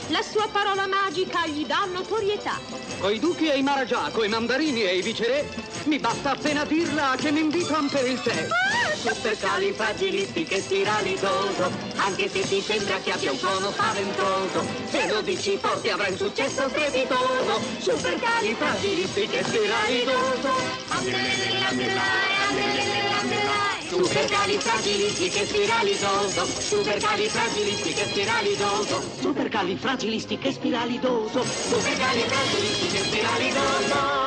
La sua parola magica gli dà notorietà. Coi duchi e i maragià, coi mandarini e i viceré, mi basta appena dirla che mi invitan per il tè. Supercalifragilistiche spiralidoso, anche se ti sembra che abbia un suono spaventoso, se lo dici forte avrai un successo strepitoso. Supercalifragilistiche spiralidoso. Supercalifragilistiche spiralidoso, supercalifragilistiche spiralidoso, supercalifragilistiche spiralidoso, supercalifragilistiche spiralidoso.